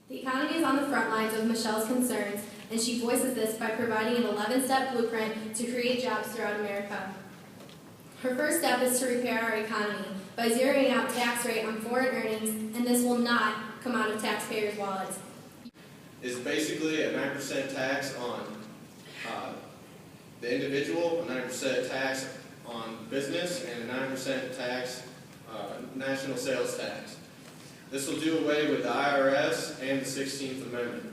The economy is on the front lines of Michelle's concerns, and she voices this by providing an 11-step blueprint to create jobs throughout America. Her first step is to repair our economy by zeroing out tax rate on foreign earnings, and this will not come out of taxpayers' wallets. It's basically a 9% tax on the individual, a 9% tax on business, and a 9% tax, national sales tax. This will do away with the IRS and the 16th Amendment.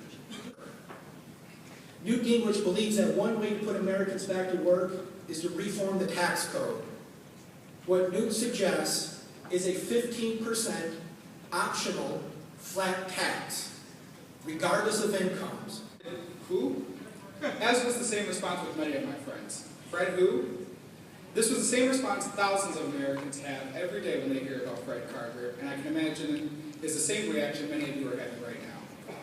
Newt Gingrich believes that one way to put Americans back to work is to reform the tax code. What Newt suggests is a 15% optional flat tax, regardless of incomes. Who? As was the same response with many of my friends. Fred who? This was the same response thousands of Americans have every day when they hear about Fred Carter, and I can imagine is the same reaction many of you are having right now.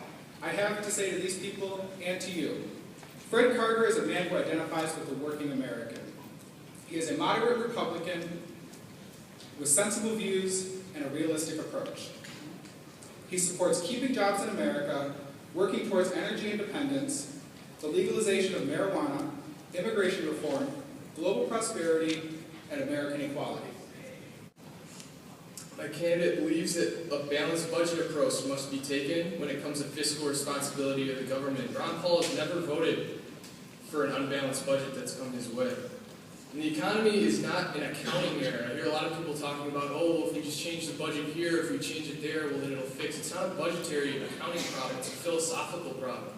I have to say to these people and to you, Fred Carter is a man who identifies with the working American. He is a moderate Republican with sensible views and a realistic approach. He supports keeping jobs in America, working towards energy independence, the legalization of marijuana, immigration reform, global prosperity, and American equality. My candidate believes that a balanced budget approach must be taken when it comes to fiscal responsibility of the government. Ron Paul has never voted for an unbalanced budget that's come his way. And the economy is not an accounting error. I hear a lot of people talking about, oh, if we just change the budget here, if we change it there, well, then it'll fix. It's not a budgetary accounting problem. It's a philosophical problem.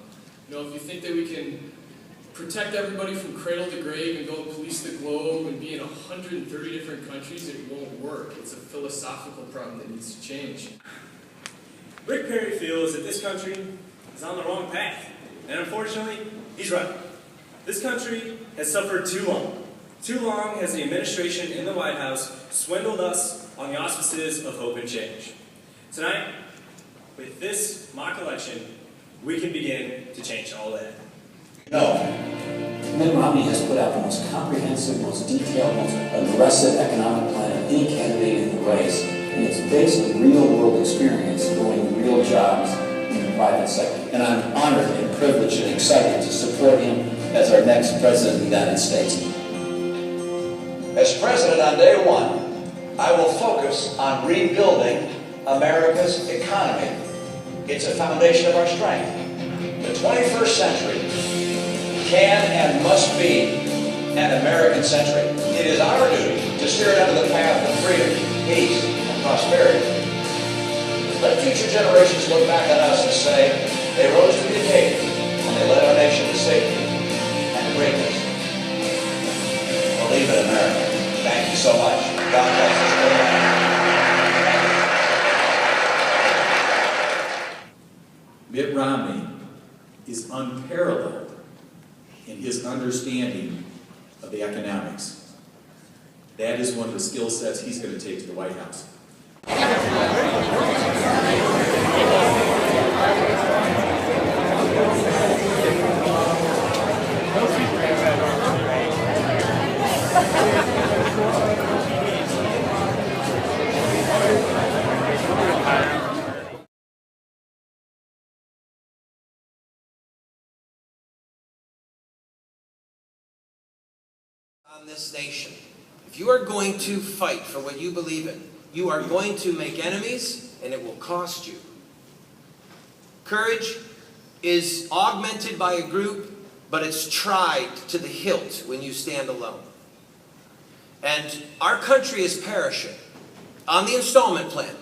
You know, if you think that we can protect everybody from cradle to grave and go police the globe and be in 130 different countries, it won't work. It's a philosophical problem that needs to change. Rick Perry feels that this country is on the wrong path. And unfortunately, he's right. This country has suffered too long. Too long has the administration in the White House swindled us on the auspices of hope and change. Tonight, with this mock election, we can begin to change all that. No. Mitt Romney has put out the most comprehensive, most detailed, most aggressive economic plan of any candidate in the race, and it's based on real-world experience doing real jobs in the private sector. And I'm honored and privileged and excited to support him as our next President of the United States. As President on day one, I will focus on rebuilding America's economy. It's a foundation of our strength. The 21st century can and must be an American century. It is our duty to steer it onto the path of freedom, peace, and prosperity. Let future generations look back on us and say, they rose to the occasion when they led our nation to safety and greatness. Believe in America. Thank you so much. God bless us. Mitt Romney is unparalleled in his understanding of the economics. That is one of the skill sets he's going to take to the White House. On this nation, if you are going to fight for what you believe in, you are going to make enemies, and it will cost you. Courage is augmented by a group, but it's tried to the hilt when you stand alone. And our country is perishing on the installment plan.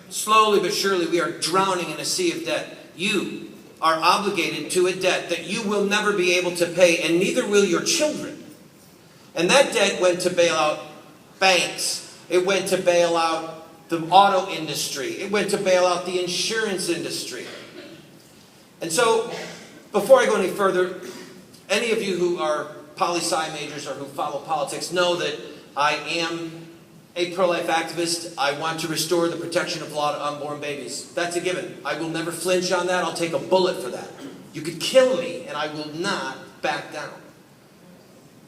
Slowly but surely, we are drowning in a sea of debt. You are obligated to a debt that you will never be able to pay, and neither will your children. And that debt went to bail out banks. It went to bail out the auto industry. It went to bail out the insurance industry. And so, before I go any further, any of you who are poli-sci majors or who follow politics know that I am a pro-life activist. I want to restore the protection of law to unborn babies. That's a given. I will never flinch on that. I'll take a bullet for that. You could kill me, and I will not back down.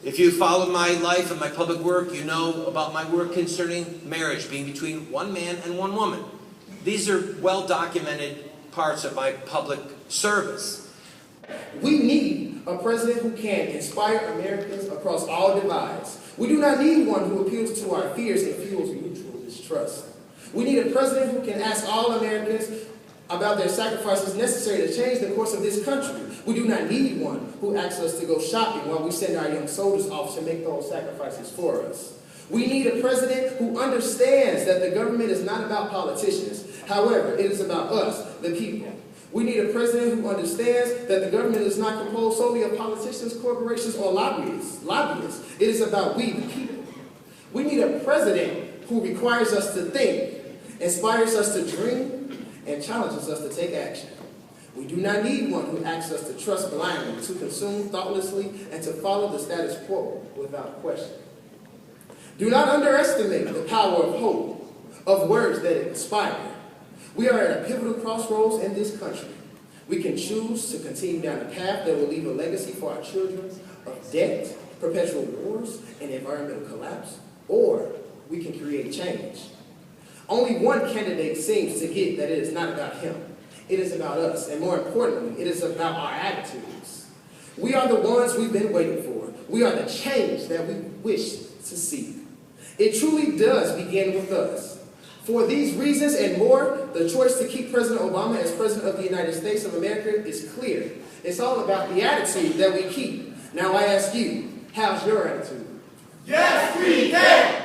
If you follow my life and my public work, you know about my work concerning marriage being between one man and one woman. These are well-documented parts of my public service. We need a president who can inspire Americans across all divides. We do not need one who appeals to our fears and fuels mutual distrust. We need a president who can ask all Americans about their sacrifices necessary to change the course of this country. We do not need one who asks us to go shopping while we send our young soldiers off to make those sacrifices for us. We need a president who understands that the government is not about politicians. However, it is about us, the people. We need a president who understands that the government is not composed solely of politicians, corporations, or lobbyists. It is about we, the people. We need a president who requires us to think, inspires us to dream, and challenges us to take action. We do not need one who asks us to trust blindly, to consume thoughtlessly, and to follow the status quo without question. Do not underestimate the power of hope, of words that inspire. We are at a pivotal crossroads in this country. We can choose to continue down a path that will leave a legacy for our children of debt, perpetual wars, and environmental collapse, or we can create change. Only one candidate seems to get that it is not about him. It is about us, and more importantly, it is about our attitudes. We are the ones we've been waiting for. We are the change that we wish to see. It truly does begin with us. For these reasons and more, the choice to keep President Obama as President of the United States of America is clear. It's all about the attitude that we keep. Now I ask you, how's your attitude? Yes, we can!